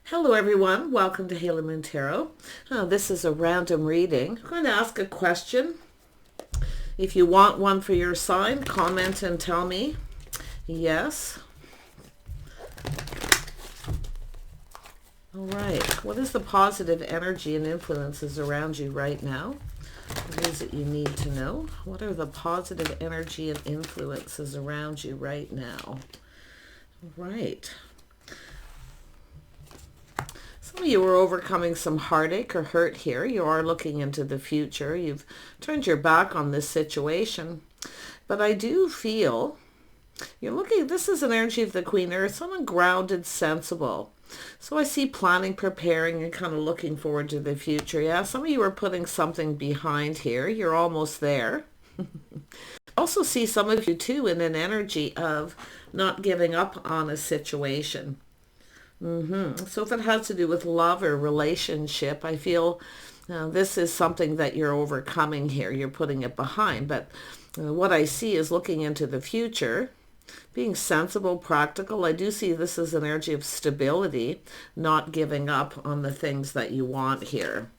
Hello everyone, welcome to Halo Moon Tarot. This is a random reading. I'm going to ask a question. If you want one for your sign, comment and tell me yes. All right, what is the positive energy and influences around you right now? What is it you need to know? What are the positive energy and influences around you right now? All right. Some of you are overcoming some heartache or hurt here. You are looking into the future. You've turned your back on this situation. But I do feel you're looking, this is an energy of the Queen Earth, someone grounded, sensible. So I see planning, preparing, and kind of looking forward to the future. Yeah, some of you are putting something behind here. You're almost there. I also see some of you too in an energy of not giving up on a situation. So if it has to do with love or relationship, I feel this is something that you're overcoming here. You're putting it behind. But what I see is looking into the future, being sensible, practical. I do see this as an energy of stability, not giving up on the things that you want here.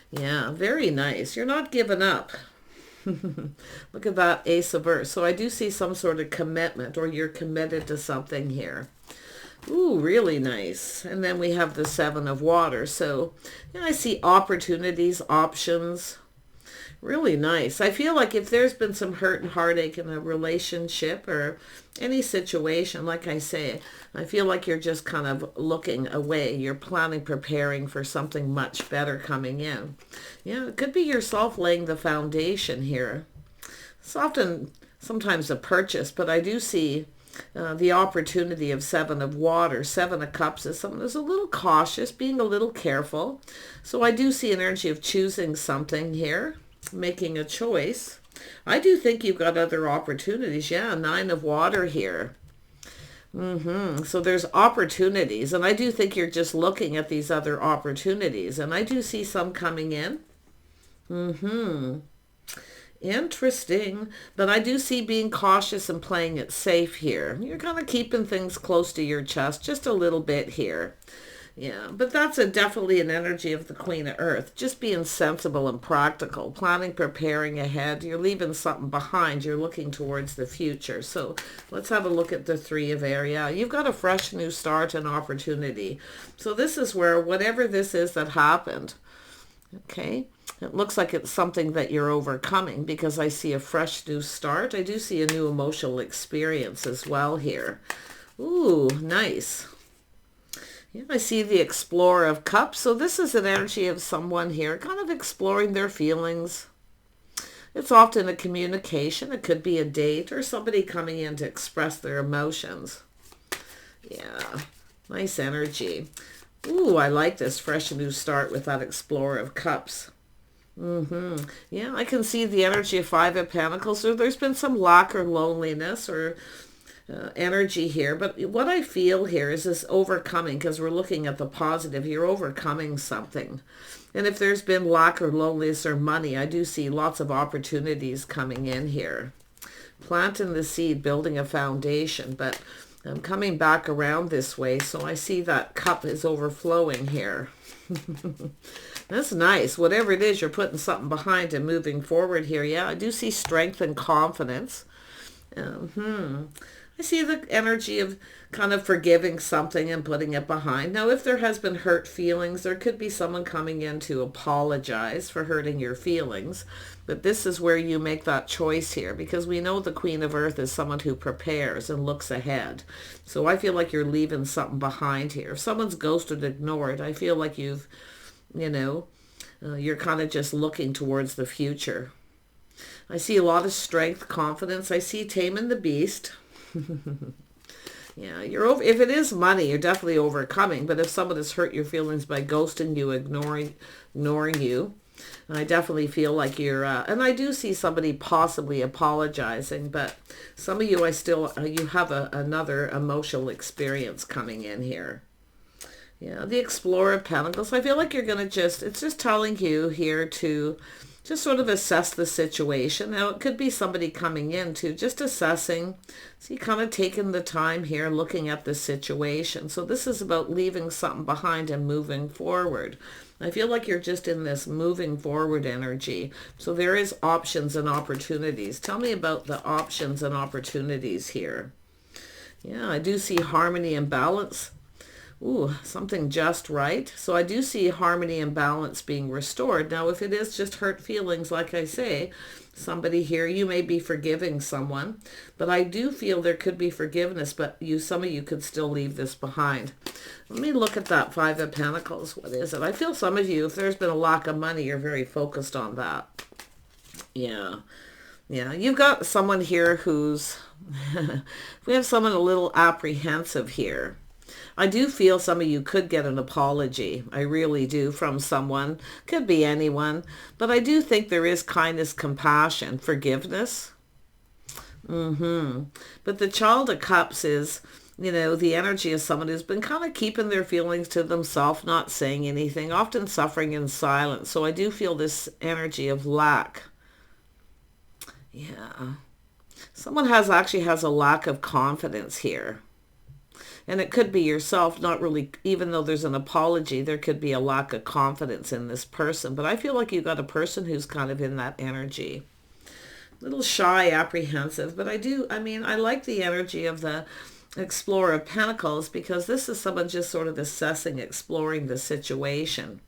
Yeah, very nice. You're not giving up. Look at that Ace of Earth. So I do see some sort of commitment, or you're committed to something here. Ooh, really nice. And then we have the Seven of Water. So I see opportunities, options. Really nice. I feel like if there's been some hurt and heartache in a relationship or any situation, like I say, I feel like you're just kind of looking away. You're planning, preparing for something much better coming in. Yeah, it could be yourself laying the foundation here. It's often sometimes a purchase, but I do see the opportunity of Seven of Water. Seven of Cups is someone who's a little cautious, being a little careful. So I do see an energy of choosing something here, making a choice. I do think you've got other opportunities. Yeah, Nine of Water here. So there's opportunities, and I do think you're just looking at these other opportunities, and I do see some coming in. Interesting. But I do see being cautious and playing it safe here. You're kind of keeping things close to your chest just a little bit here. Yeah, but that's definitely an energy of the Queen of Earth. Just being sensible and practical, planning, preparing ahead. You're leaving something behind. You're looking towards the future. So let's have a look at the Three of Air. Yeah, you've got a fresh new start and opportunity. So this is where whatever this is that happened, okay, it looks like it's something that you're overcoming because I see a fresh new start. I do see a new emotional experience as well here. Ooh, nice. Yeah, I see the Explorer of Cups. So this is an energy of someone here kind of exploring their feelings. It's often a communication. It could be a date or somebody coming in to express their emotions. Yeah, nice energy. Ooh, I like this fresh new start with that Explorer of Cups. Yeah, I can see the energy of Five of Pentacles. So there's been some lack or loneliness or energy here. But what I feel here is this overcoming, because we're looking at the positive. You're overcoming something. And if there's been lack or loneliness or money, I do see lots of opportunities coming in here. Planting the seed, building a foundation. But I'm coming back around this way, so I see that cup is overflowing here. That's nice. Whatever it is, you're putting something behind and moving forward here. Yeah, I do see strength and confidence. I see the energy of kind of forgiving something and putting it behind. Now, if there has been hurt feelings, there could be someone coming in to apologize for hurting your feelings. But this is where you make that choice here, because we know the Queen of Earth is someone who prepares and looks ahead. So I feel like you're leaving something behind here. If someone's ghosted, ignored, I feel like you've, you're kind of just looking towards the future. I see a lot of strength, confidence. I see taming the beast. Yeah, you're over. If it is money, you're definitely overcoming. But if someone has hurt your feelings by ghosting you, ignoring you, I definitely feel like you're. And I do see somebody possibly apologizing. But some of you, you have another emotional experience coming in here. Yeah, the Explorer of Pentacles. I feel like you're gonna it's just telling you here to Just sort of assess the situation. Now, it could be somebody coming in too, just assessing. So you kind of taking the time here, looking at the situation. So this is about leaving something behind and moving forward. I feel like you're just in this moving forward energy. So there is options and opportunities. Tell me about the options and opportunities here. Yeah, I do see harmony and balance. Ooh, something just right. So I do see harmony and balance being restored. Now, if it is just hurt feelings, like I say, somebody here, you may be forgiving someone, but I do feel there could be forgiveness, but some of you could still leave this behind. Let me look at that Five of Pentacles. What is it? I feel some of you, if there's been a lack of money, you're very focused on that. Yeah. Yeah, you've got someone here who's, we have someone a little apprehensive here. I do feel some of you could get an apology. I really do, from someone. Could be anyone. But I do think there is kindness, compassion, forgiveness. But the Child of Cups is, you know, the energy of someone who's been kind of keeping their feelings to themselves, not saying anything, often suffering in silence. So I do feel this energy of lack. Yeah. Someone actually has a lack of confidence here. And it could be yourself, not really, even though there's an apology, there could be a lack of confidence in this person. But I feel like you've got a person who's kind of in that energy. A little shy, apprehensive. But I like the energy of the Explorer of Pentacles, because this is someone just sort of assessing, exploring the situation.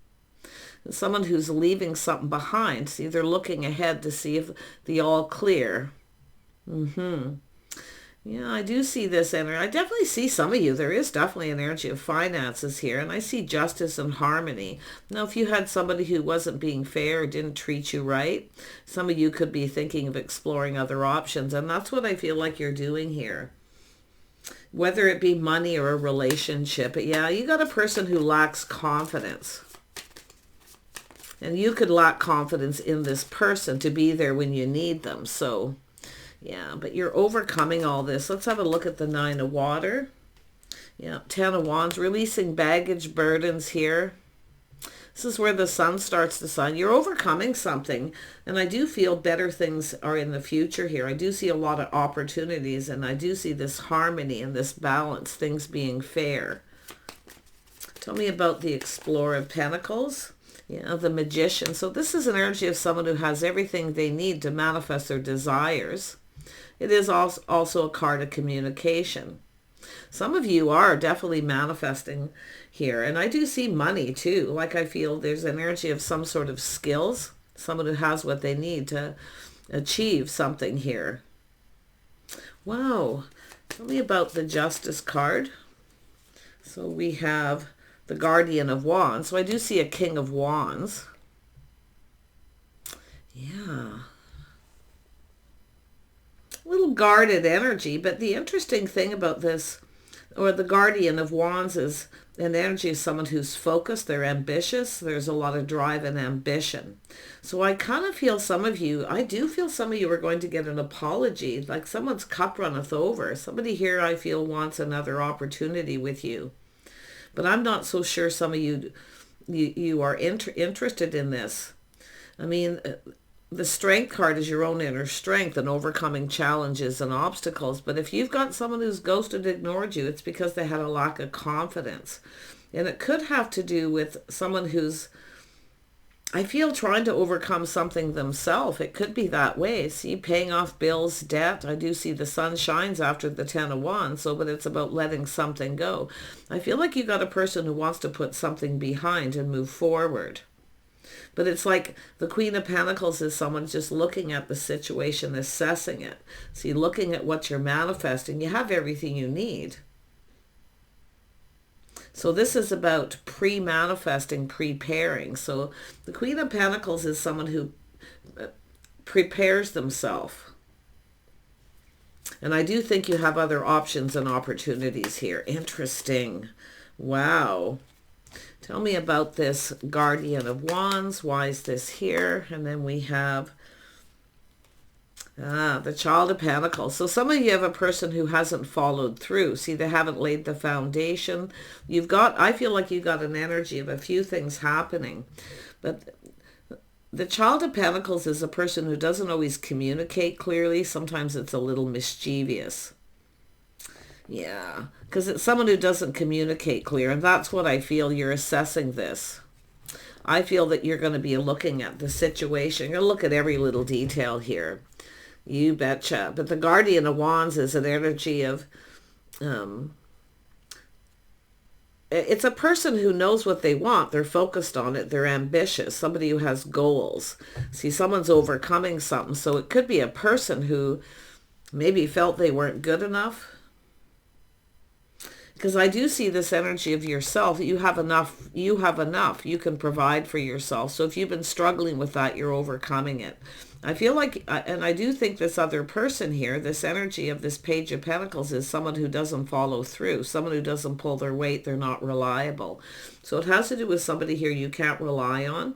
And someone who's leaving something behind. See, they're looking ahead to see if the all clear. Yeah, I do see this energy. I definitely see some of you. There is definitely an energy of finances here. And I see justice and harmony. Now, if you had somebody who wasn't being fair or didn't treat you right, some of you could be thinking of exploring other options. And that's what I feel like you're doing here. Whether it be money or a relationship. But yeah, you got a person who lacks confidence. And you could lack confidence in this person to be there when you need them. So yeah, but you're overcoming all this. Let's have a look at the Nine of Water. Yeah, Ten of Wands, releasing baggage, burdens here. This is where the sun starts to shine. You're overcoming something, and I do feel better things are in the future here. I do see a lot of opportunities, and I do see this harmony and this balance, things being fair. Tell me about the Explorer of Pentacles. Yeah, the Magician. So this is an energy of someone who has everything they need to manifest their desires. It is also a card of communication. Some of you are definitely manifesting here. And I do see money too. Like I feel there's an energy of some sort of skills. Someone who has what they need to achieve something here. Wow. Tell me about the Justice card. So we have the Guardian of Wands. So I do see a King of Wands. Yeah. A little guarded energy, but the interesting thing about this, or the Guardian of Wands, is an energy of someone who's focused, they're ambitious, there's a lot of drive and ambition. So I kind of feel some of you, I do feel some of you are going to get an apology, like someone's cup runneth over. Somebody here I feel wants another opportunity with you. But I'm not so sure some of you are interested in this. I mean, the Strength card is your own inner strength and overcoming challenges and obstacles. But if you've got someone who's ghosted, ignored you, it's because they had a lack of confidence. And it could have to do with someone who's, I feel, trying to overcome something themselves. It could be that way. See, paying off bills, debt. I do see the sun shines after the Ten of Wands. So, but it's about letting something go. I feel like you got a person who wants to put something behind and move forward. But it's like the Queen of Pentacles is someone just looking at the situation, assessing it. See, looking at what you're manifesting, you have everything you need. So this is about pre-manifesting, preparing. So the Queen of Pentacles is someone who prepares themselves. And I do think you have other options and opportunities here. Interesting. Wow. Tell me about this Guardian of Wands. Why is this here? And then we have the Child of Pentacles. So some of you have a person who hasn't followed through. See, they haven't laid the foundation. I feel like you've got an energy of a few things happening. But the Child of Pentacles is a person who doesn't always communicate clearly. Sometimes it's a little mischievous. Yeah, because it's someone who doesn't communicate clear, and that's what I feel you're assessing this. I feel that you're going to be looking at the situation. You're going to look at every little detail here. You betcha. But the Guardian of Wands is an energy of... it's a person who knows what they want. They're focused on it. They're ambitious. Somebody who has goals. See, someone's overcoming something. So it could be a person who maybe felt they weren't good enough. Because I do see this energy of yourself. You have enough. You have enough. You can provide for yourself. So if you've been struggling with that, you're overcoming it. I feel like, and I do think this other person here, this energy of this Page of Pentacles is someone who doesn't follow through, someone who doesn't pull their weight. They're not reliable. So it has to do with somebody here you can't rely on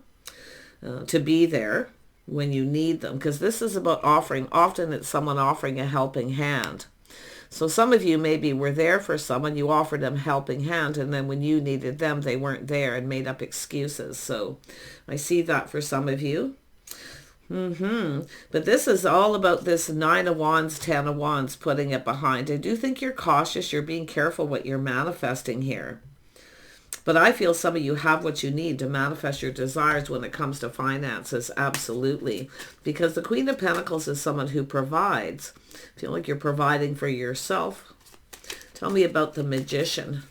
to be there when you need them. Because this is about offering. Often it's someone offering a helping hand. So some of you maybe were there for someone, you offered them a helping hand, and then when you needed them, they weren't there and made up excuses. So I see that for some of you. But this is all about this 9 of Wands, 10 of Wands, putting it behind. I do think you're cautious. You're being careful what you're manifesting here. But I feel some of you have what you need to manifest your desires when it comes to finances. Absolutely. Because the Queen of Pentacles is someone who provides. I feel like you're providing for yourself. Tell me about the Magician.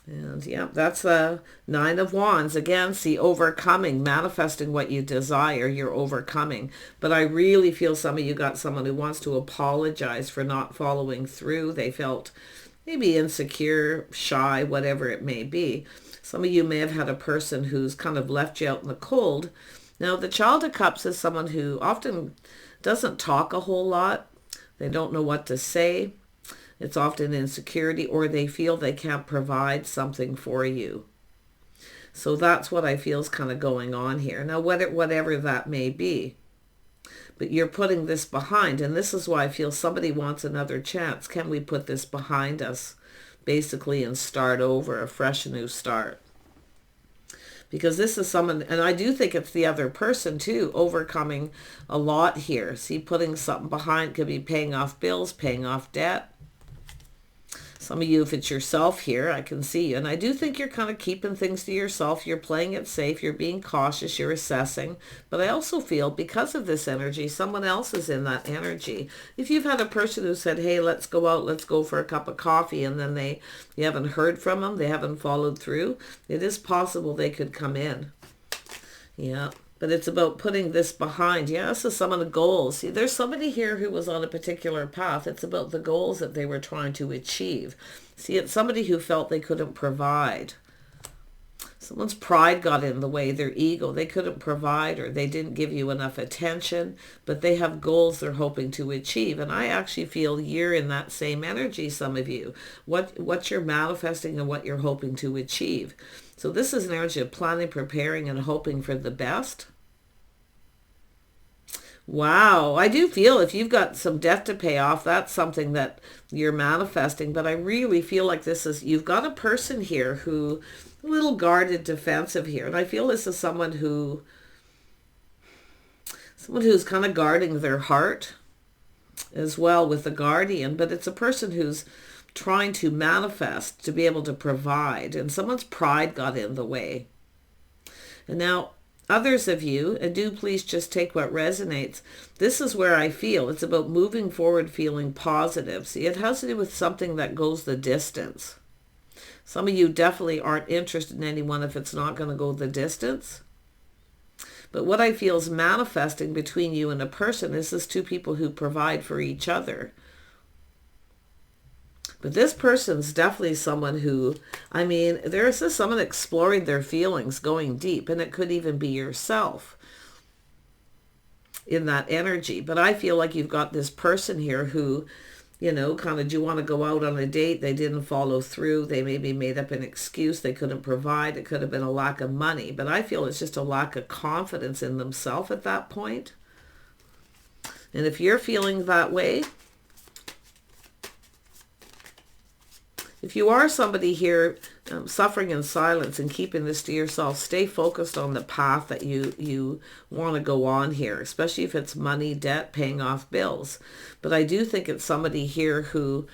And yeah, that's the 9 of Wands. Again, see, overcoming, manifesting what you desire, you're overcoming. But I really feel some of you got someone who wants to apologize for not following through. They felt maybe insecure, shy, whatever it may be. Some of you may have had a person who's kind of left you out in the cold. Now, the Child of Cups is someone who often doesn't talk a whole lot. They don't know what to say. It's often insecurity, or they feel they can't provide something for you. So that's what I feel is kind of going on here. Now, whatever that may be. But you're putting this behind, and this is why I feel somebody wants another chance. Can we put this behind us, basically, and start over, a fresh new start? Because this is someone, and I do think it's the other person too, overcoming a lot here. See, putting something behind could be paying off bills, paying off debt. Some of you, if it's yourself here, I can see you. And I do think you're kind of keeping things to yourself. You're playing it safe. You're being cautious. You're assessing. But I also feel because of this energy, someone else is in that energy. If you've had a person who said, hey, let's go out, let's go for a cup of coffee, and then you haven't heard from them, they haven't followed through, it is possible they could come in. Yeah. But it's about putting this behind. Yeah, this is some of the goals. See, there's somebody here who was on a particular path. It's about the goals that they were trying to achieve. See, it's somebody who felt they couldn't provide. Someone's pride got in the way, their ego. They couldn't provide, or they didn't give you enough attention, but they have goals they're hoping to achieve. And I actually feel you're in that same energy, some of you. What you're manifesting and what you're hoping to achieve. So this is an energy of planning, preparing, and hoping for the best. Wow. I do feel if you've got some debt to pay off, that's something that you're manifesting. But I really feel like you've got a person here who, a little guarded, defensive here. And I feel this is someone who's kind of guarding their heart as well with the Guardian. But it's a person who's trying to manifest, to be able to provide, and someone's pride got in the way. And now others of you, and do please just take what resonates, this is where I feel it's about moving forward, feeling positive. See, it has to do with something that goes the distance. Some of you definitely aren't interested in anyone if it's not going to go the distance. But what I feel is manifesting between you and a person is this two people who provide for each other. But this person's definitely someone who, I mean, there's just someone exploring their feelings, going deep, and it could even be yourself in that energy. But I feel like you've got this person here who, you know, kind of, do you want to go out on a date? They didn't follow through. They maybe made up an excuse. They couldn't provide. It could have been a lack of money. But I feel it's just a lack of confidence in themselves at that point. And if you're feeling that way, If you are somebody here suffering in silence and keeping this to yourself, stay focused on the path that you want to go on here, especially if it's money, debt, paying off bills. But I do think it's somebody here who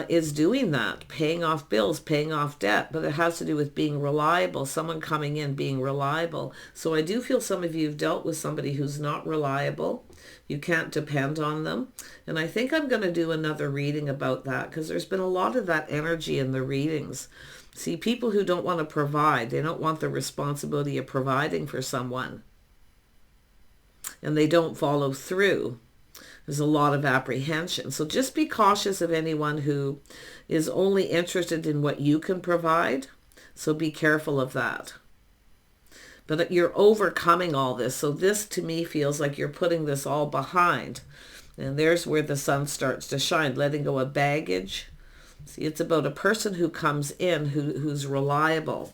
is doing that, paying off bills, paying off debt, but it has to do with being reliable, someone coming in being reliable. So I do feel some of you have dealt with somebody who's not reliable. You can't depend on them. And I think I'm going to do another reading about that because there's been a lot of that energy in the readings. See, people who don't want to provide, they don't want the responsibility of providing for someone, and they don't follow through. There's a lot of apprehension. So just be cautious of anyone who is only interested in what you can provide. So be careful of that. But you're overcoming all this. So this to me feels like you're putting this all behind. And there's where the sun starts to shine, letting go of baggage. See, it's about a person who comes in who's reliable,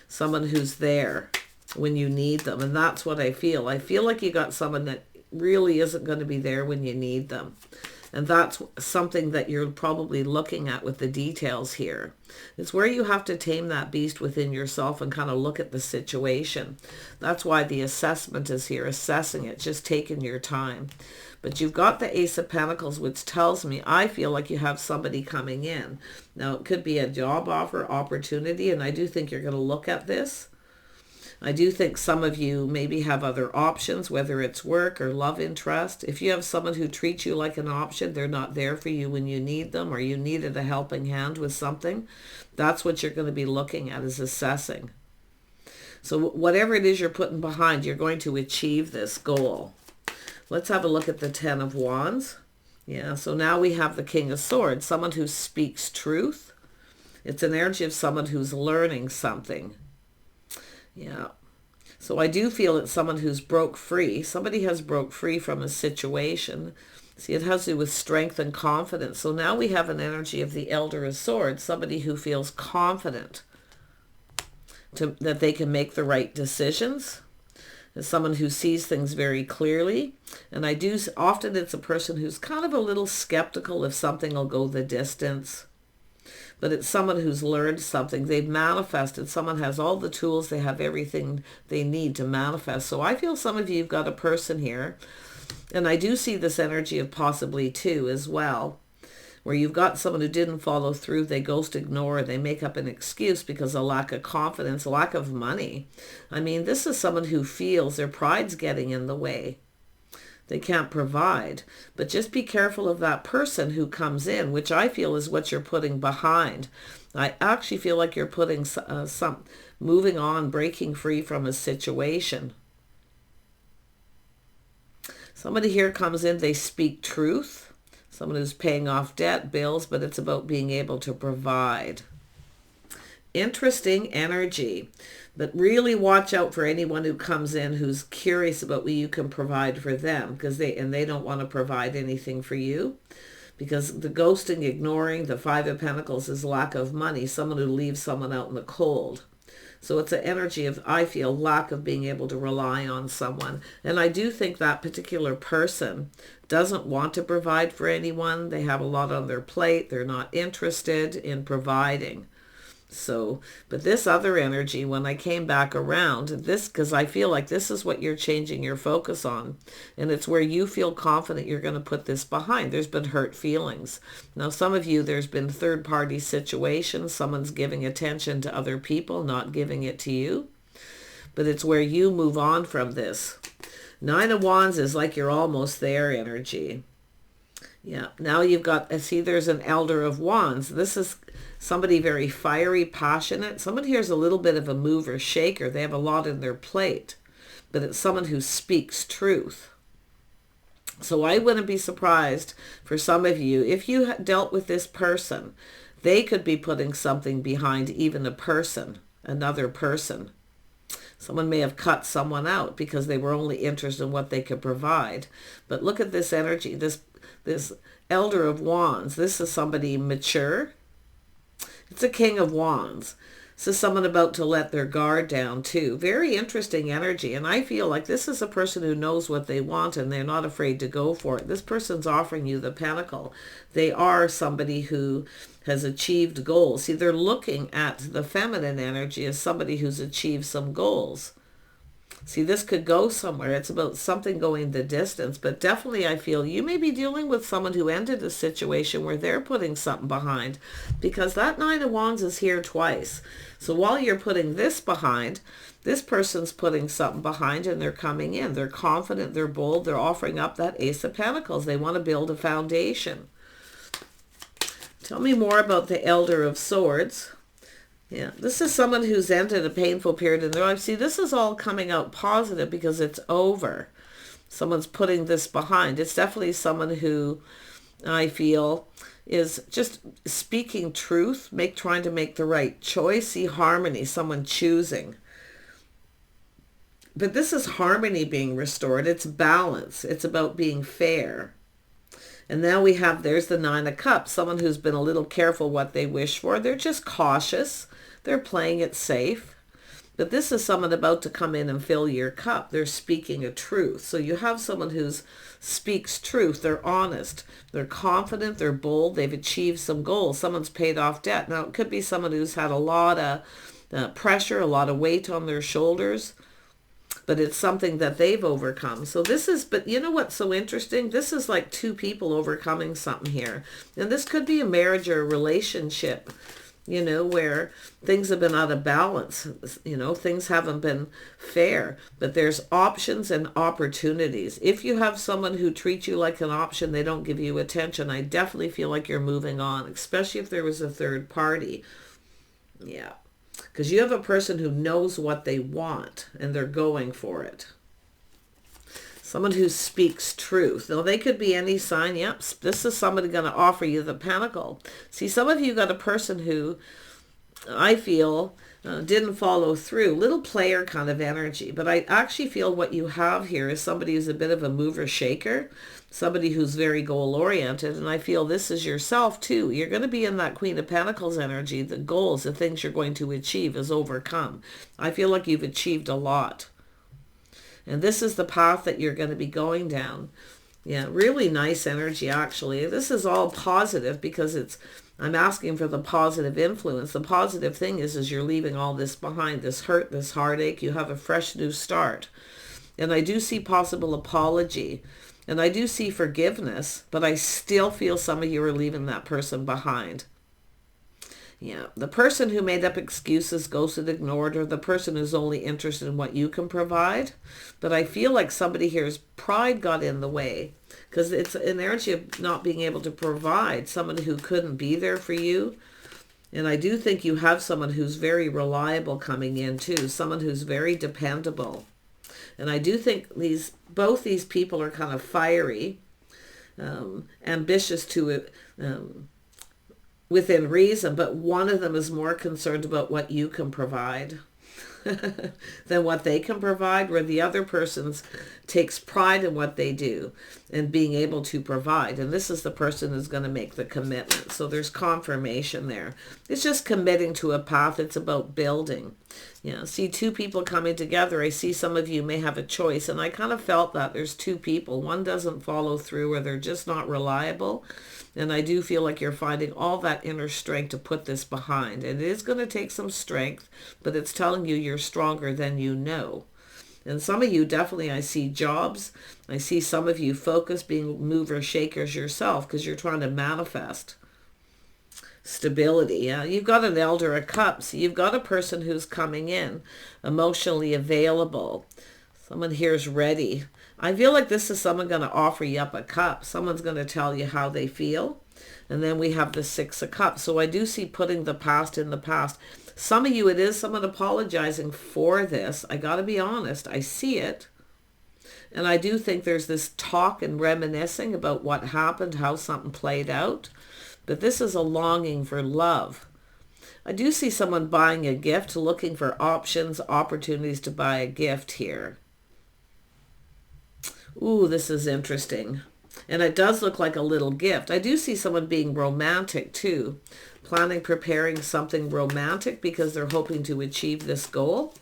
someone who's there when you need them. And that's what I feel. I feel like you got someone that really isn't going to be there when you need them. And that's something that you're probably looking at with the details here. It's where you have to tame that beast within yourself and kind of look at the situation. That's why the assessment is here, assessing it, just taking your time. But you've got the Ace of Pentacles, which tells me, I feel like you have somebody coming in. Now, it could be a job offer, opportunity, and I do think you're going to look at this. I do think some of you maybe have other options, whether it's work or love interest. If you have someone who treats you like an option, they're not there for you when you need them, or you needed a helping hand with something, that's what you're going to be looking at, is assessing. So whatever it is you're putting behind, you're going to achieve this goal. Let's have a look at the Ten of Wands. Yeah, so now we have the King of Swords, someone who speaks truth. It's an energy of someone who's learning something. Yeah. So I do feel it's someone who's broke free. Somebody has broke free from a situation. See, it has to do with strength and confidence. So now we have an energy of the Elder of Swords, somebody who feels confident that they can make the right decisions. As someone who sees things very clearly. And often it's a person who's kind of a little skeptical if something will go the distance. But it's someone who's learned something. They've manifested. Someone has all the tools. They have everything they need to manifest. So I feel some of you have got a person here. And I do see this energy of possibly two as well, where you've got someone who didn't follow through. They ghost, ignore, they make up an excuse because of lack of confidence, lack of money. I mean, this is someone who feels their pride's getting in the way. They can't provide. But just be careful of that person who comes in, which I feel is what you're putting behind. I actually feel like you're putting moving on, breaking free from a situation. Somebody here comes in, they speak truth. Someone who's paying off debt, bills, but it's about being able to provide. Interesting energy. But really watch out for anyone who comes in who's curious about what you can provide for them, because they don't want to provide anything for you. Because the ghosting, ignoring, the Five of Pentacles is lack of money, someone who leaves someone out in the cold. So it's an energy of, I feel, lack of being able to rely on someone. And I do think that particular person doesn't want to provide for anyone. They have a lot on their plate. They're not interested in providing. So, but this other energy, when I came back around, because I feel like this is what you're changing your focus on. And it's where you feel confident you're going to put this behind. There's been hurt feelings. Now, some of you, there's been third-party situations. Someone's giving attention to other people, not giving it to you. But it's where you move on from this. Nine of Wands is like you're almost there energy. Yeah, now you've got, see, there's an Elder of Wands. This is somebody very fiery, passionate. Someone here is a little bit of a mover, shaker. They have a lot in their plate, but it's someone who speaks truth. So I wouldn't be surprised for some of you, if you dealt with this person, they could be putting something behind even a person, another person. Someone may have cut someone out because they were only interested in what they could provide. But look at this energy, this Elder of Wands. This is somebody mature. It's a King of Wands. This is someone about to let their guard down too. Very interesting energy. And I feel like this is a person who knows what they want and they're not afraid to go for it. This person's offering you the Pentacle. They are somebody who has achieved goals. See, they're looking at the feminine energy as somebody who's achieved some goals. See, this could go somewhere. It's about something going the distance. But definitely I feel you may be dealing with someone who ended a situation where they're putting something behind. Because that Nine of Wands is here twice. So while you're putting this behind, this person's putting something behind and they're coming in. They're confident, they're bold, they're offering up that Ace of Pentacles. They want to build a foundation. Tell me more about the Elder of Swords. Yeah, this is someone who's ended a painful period in their life. See, this is all coming out positive because it's over. Someone's putting this behind. It's definitely someone who I feel is just speaking truth, trying to make the right choice. See, harmony, someone choosing. But this is harmony being restored. It's balance. It's about being fair. And now we have, there's the Nine of Cups, someone who's been a little careful what they wish for. They're just cautious. They're playing it safe. But this is someone about to come in and fill your cup. They're speaking a truth. So you have someone who speaks truth. They're honest. They're confident. They're bold. They've achieved some goals. Someone's paid off debt. Now, it could be someone who's had a lot of pressure, a lot of weight on their shoulders. But it's something that they've overcome. So this is, but you know what's so interesting? This is like two people overcoming something here. And this could be a marriage or a relationship, you know, where things have been out of balance. You know, things haven't been fair. But there's options and opportunities. If you have someone who treats you like an option, they don't give you attention, I definitely feel like you're moving on, especially if there was a third party. Yeah. Because you have a person who knows what they want and they're going for it. Someone who speaks truth. Now, they could be any sign. Yep, this is somebody going to offer you the Pentacle. See, some of you got a person who I feel didn't follow through. Little player kind of energy. But I actually feel what you have here is somebody who's a bit of a mover shaker. Somebody who's very goal-oriented, and I feel this is yourself too. You're going to be in that Queen of Pentacles energy. The goals, the things you're going to achieve is overcome. I feel like you've achieved a lot. And this is the path that you're going to be going down. Yeah, really nice energy, actually. This is all positive because I'm asking for the positive influence. The positive thing is you're leaving all this behind, this hurt, this heartache. You have a fresh new start. And I do see possible apology. And I do see forgiveness, but I still feel some of you are leaving that person behind. Yeah, the person who made up excuses, ghosted, ignored, or the person who's only interested in what you can provide. But I feel like somebody here's pride got in the way because it's an energy of not being able to provide, someone who couldn't be there for you. And I do think you have someone who's very reliable coming in too, someone who's very dependable. And I do think both these people are kind of fiery, ambitious to within reason, but one of them is more concerned about what you can provide than what they can provide, where the other person takes pride in what they do and being able to provide. And this is the person who's going to make the commitment. So there's confirmation there. It's just committing to a path. It's about building. Yeah, see two people coming together. I see some of you may have a choice, and I kind of felt that there's two people. One doesn't follow through, or they're just not reliable. And I do feel like you're finding all that inner strength to put this behind. And it is going to take some strength, but it's telling you you're stronger than you know. And some of you definitely, I see jobs. I see some of you focus being movers, shakers yourself because you're trying to manifest stability. Yeah, you've got an Elder of Cups. You've got a person who's coming in, emotionally available. Someone here's ready. I feel like this is someone going to offer you up a cup. Someone's going to tell you how they feel. And then we have the Six of Cups. So I do see putting the past in the past. Some of you, it is someone apologizing for this. I got to be honest. I see it. And I do think there's this talk and reminiscing about what happened, how something played out. But this is a longing for love. I do see someone buying a gift, looking for options, opportunities to buy a gift here. Ooh, this is interesting. And it does look like a little gift. I do see someone being romantic too. planning, preparing something romantic because they're hoping to achieve this goal.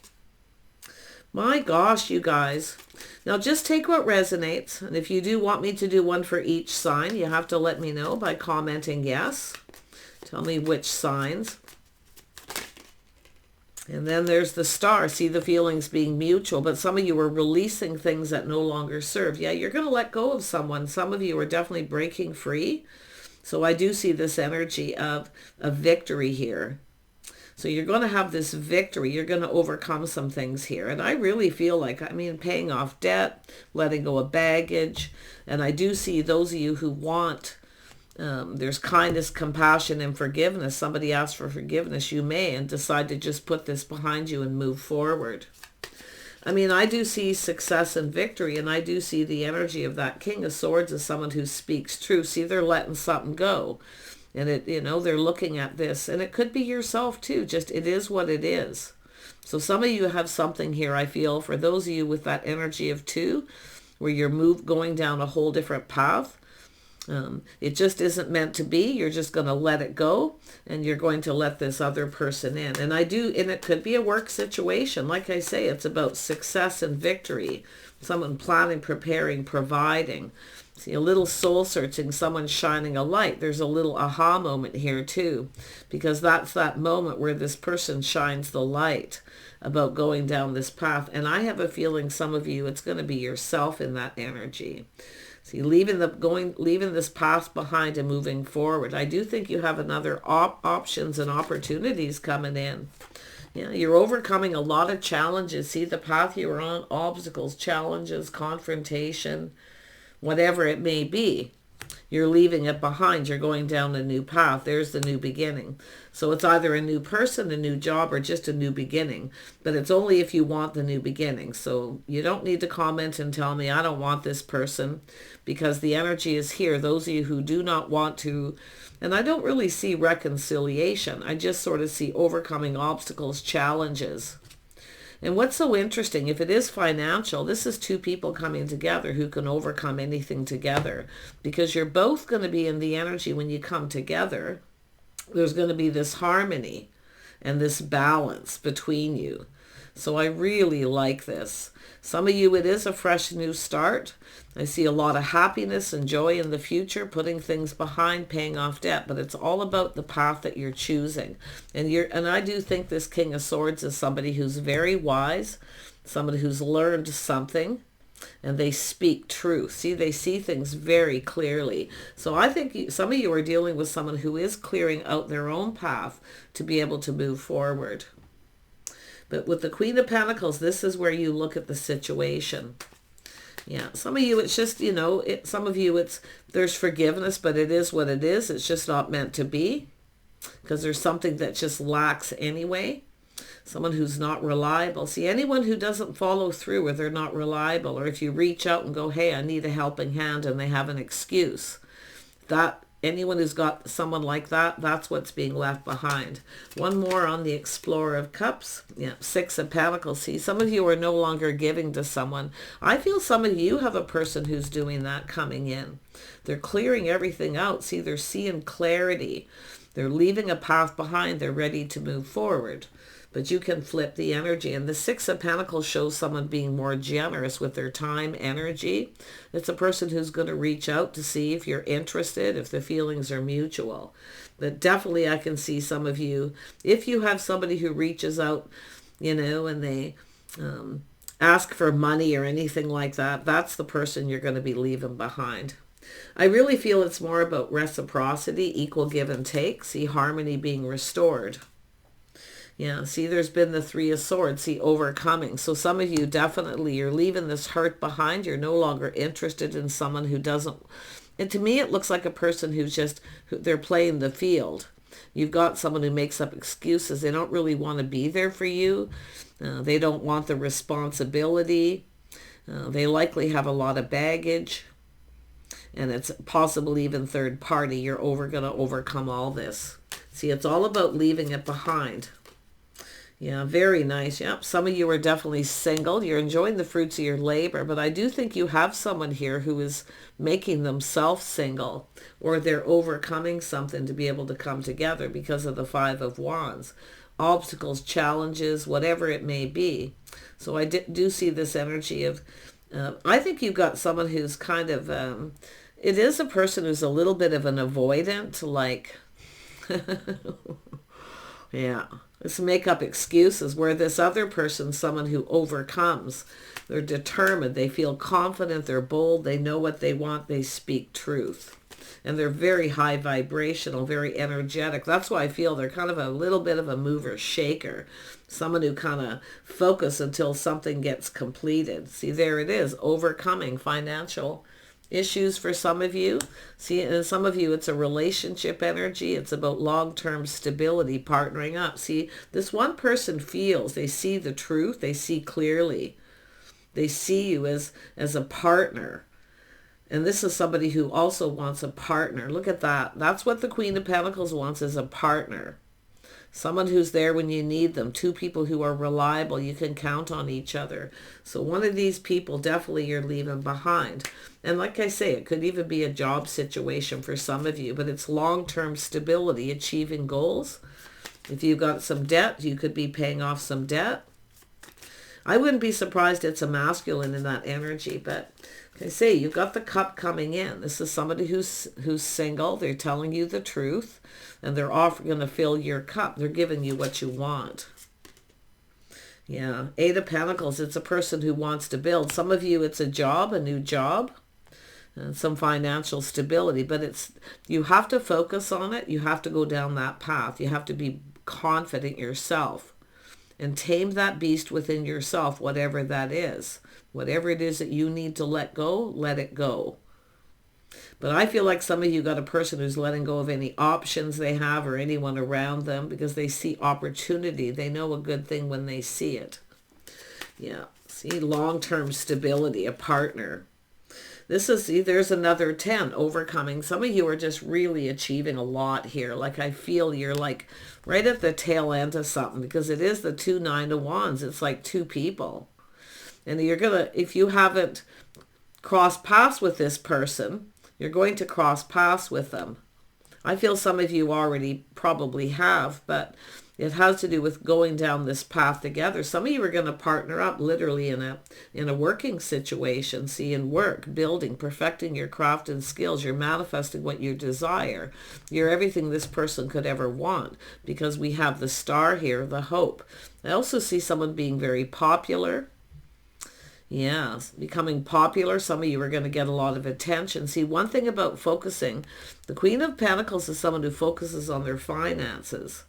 My gosh, you guys. Now just take what resonates. And if you do want me to do one for each sign, you have to let me know by commenting yes. Tell me which signs. And then there's the star. See the feelings being mutual, but some of you are releasing things that no longer serve. Yeah, you're going to let go of someone. Some of you are definitely breaking free. So I do see this energy of a victory here. So you're going to have this victory. You're going to overcome some things here. And I really feel like, I mean, paying off debt, letting go of baggage. And I do see those of you who want, there's kindness, compassion, and forgiveness. Somebody asks for forgiveness, you may, and decide to just put this behind you and move forward. I mean, I do see success and victory, and I do see the energy of that King of Swords as someone who speaks truth. See, they're letting something go. And it, you know, they're looking at this, and it could be yourself too. Just, it is what it is. So some of you have something here, I feel, for those of you with that energy of 2, where you're going down a whole different path. It just isn't meant to be. You're just going to let it go, and you're going to let this other person in. And it could be a work situation. Like I say, it's about success and victory. Someone planning, preparing, providing. See, a little soul searching, someone shining a light. There's a little aha moment here too, because that's that moment where this person shines the light about going down this path. And I have a feeling some of you, it's going to be yourself in that energy. See, leaving this path behind and moving forward. I do think you have another options and opportunities coming in. Yeah, you're overcoming a lot of challenges. See, the path you're on, obstacles, challenges, confrontation, whatever it may be, you're leaving it behind. You're going down a new path. There's the new beginning. So it's either a new person, a new job, or just a new beginning. But it's only if you want the new beginning. So you don't need to comment and tell me, I don't want this person, because the energy is here. Those of you who do not want to, and I don't really see reconciliation. I just sort of see overcoming obstacles, challenges. And what's so interesting, if it is financial, this is 2 people coming together who can overcome anything together, because you're both going to be in the energy when you come together. There's going to be this harmony and this balance between you. So I really like this. Some of you, it is a fresh new start. I see a lot of happiness and joy in the future, putting things behind, paying off debt, but it's all about the path that you're choosing. And I do think this King of Swords is somebody who's very wise, somebody who's learned something, and they speak truth. See, they see things very clearly. So I think some of you are dealing with someone who is clearing out their own path to be able to move forward. But with the Queen of Pentacles, this is where you look at the situation. Yeah, some of you, it's just, you know, some of you, there's forgiveness, but it is what it is. It's just not meant to be, because there's something that just lacks anyway. Someone who's not reliable. See, anyone who doesn't follow through, or they're not reliable, or if you reach out and go, hey, I need a helping hand, and they have an excuse, that anyone who's got someone like that, that's what's being left behind. One more on the Explorer of Cups. Yeah, 6 of Pentacles. See, some of you are no longer giving to someone. I feel some of you have a person who's doing that coming in. They're clearing everything out. See, they're seeing clarity. They're leaving a path behind. They're ready to move forward. But you can flip the energy. And the 6 of Pentacles shows someone being more generous with their time, energy. It's a person who's going to reach out to see if you're interested, if the feelings are mutual. But definitely I can see some of you, if you have somebody who reaches out, you know, and they ask for money or anything like that, that's the person you're going to be leaving behind. I really feel it's more about reciprocity, equal give and take. See, harmony being restored. Yeah, see, there's been the 3 of Swords, see, overcoming. So some of you definitely, you're leaving this hurt behind. You're no longer interested in someone who doesn't. And to me, it looks like a person who's just, they're playing the field. You've got someone who makes up excuses. They don't really want to be there for you. They don't want the responsibility. They likely have a lot of baggage. And it's possible even third party. You're going to overcome all this. See, it's all about leaving it behind. Yeah, very nice. Yep. Some of you are definitely single. You're enjoying the fruits of your labor, but I do think you have someone here who is making themselves single, or they're overcoming something to be able to come together because of the Five of Wands. Obstacles, challenges, whatever it may be. So I do see this energy of, I think you've got someone who's kind of, it is a person who's a little bit of an avoidant, like, yeah. Let's make up excuses, where this other person's someone who overcomes. They're determined. They feel confident. They're bold. They know what they want. They speak truth. And they're very high vibrational, very energetic. That's why I feel they're kind of a little bit of a mover shaker. Someone who kind of focus until something gets completed. See, there it is. Overcoming financial issues for some of you. See, and some of you, it's a relationship energy. It's about long-term stability, partnering up. See, this one person feels, they see the truth. They see clearly. They see you as a partner. And this is somebody who also wants a partner. Look at that. That's what the Queen of Pentacles wants, is a partner. Someone who's there when you need them. Two people who are reliable. You can count on each other. So one of these people definitely you're leaving behind. And like I say, it could even be a job situation for some of you, but it's long-term stability, achieving goals. If you've got some debt, you could be paying off some debt. I wouldn't be surprised it's a masculine in that energy, but like I say, you've got the cup coming in. This is somebody who's single. They're telling you the truth, and they're going to fill your cup. They're giving you what you want. Yeah, Eight of Pentacles, it's a person who wants to build. Some of you, it's a job, a new job, and some financial stability, but you have to focus on it. You have to go down that path. You have to be confident yourself and tame that beast within yourself, whatever that is. Whatever it is that you need to let go, let it go. But I feel like some of you got a person who's letting go of any options they have or anyone around them because they see opportunity. They know a good thing when they see it. Yeah. See, long-term stability, a partner. This is, see, there's another 10, overcoming. Some of you are just really achieving a lot here. Like I feel you're like right at the tail end of something, because it is the 2 9 of Wands. It's like two people. And you're going to, if you haven't crossed paths with this person, you're going to cross paths with them. I feel some of you already probably have, but it has to do with going down this path together. Some of you are going to partner up literally in a working situation. See, in work, building, perfecting your craft and skills. You're manifesting what you desire. You're everything this person could ever want, because we have the star here, the hope. I also see someone being very popular. Yeah, becoming popular. Some of you are going to get a lot of attention. See, one thing about focusing, the Queen of Pentacles is someone who focuses on their finances.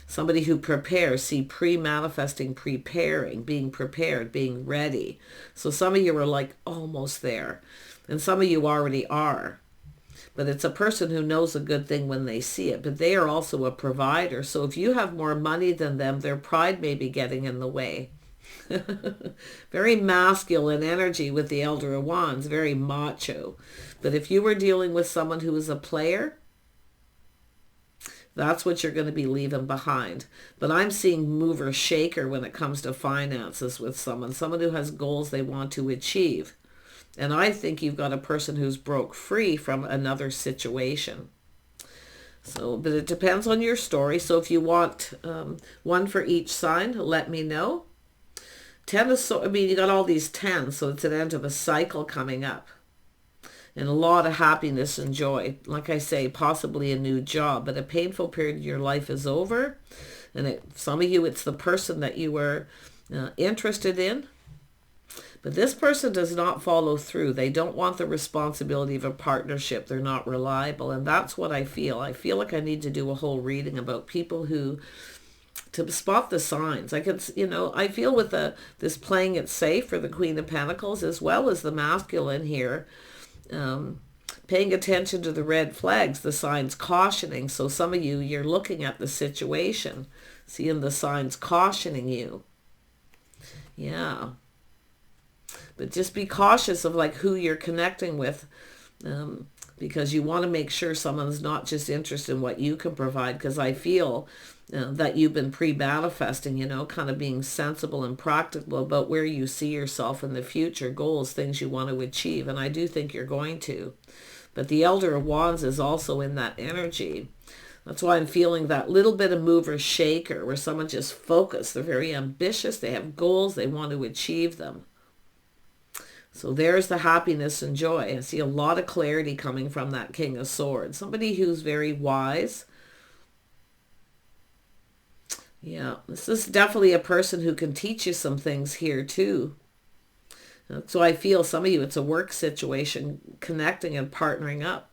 Somebody who prepares. See, pre-manifesting, preparing, being prepared, being ready. So some of you are like almost there. And some of you already are. But it's a person who knows a good thing when they see it. But they are also a provider. So if you have more money than them, their pride may be getting in the way. Very masculine energy with the Elder of Wands, very macho. But if you were dealing with someone who is a player, that's what you're going to be leaving behind. But I'm seeing mover shaker when it comes to finances with someone who has goals they want to achieve. And I think you've got a person who's broke free from another situation. So, but it depends on your story. So if you want one for each sign, let me know. 10 is so, I mean, you got all these 10s, so it's an end of a cycle coming up. And a lot of happiness and joy. Like I say, possibly a new job, but a painful period in your life is over. And some of you, it's the person that you were interested in. But this person does not follow through. They don't want the responsibility of a partnership. They're not reliable. And that's what I feel. I feel like I need to do a whole reading about people who, to spot the signs. Like it's, I feel with this playing it safe for the Queen of Pentacles, as well as the masculine here, paying attention to the red flags, the signs cautioning. So some of you, you're looking at the situation, seeing the signs cautioning you. Yeah. But just be cautious of like who you're connecting with. because you want to make sure someone's not just interested in what you can provide, because I feel that you've been pre-manifesting, kind of being sensible and practical about where you see yourself in the future, goals, things you want to achieve. And I do think you're going to. But the Elder of Wands is also in that energy. That's why I'm feeling that little bit of mover shaker where someone just focused. They're very ambitious. They have goals. They want to achieve them. So there's the happiness and joy. I see a lot of clarity coming from that King of Swords. Somebody who's very wise. Yeah, this is definitely a person who can teach you some things here too. So I feel some of you, it's a work situation, connecting and partnering up.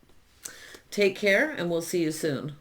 Take care, and we'll see you soon.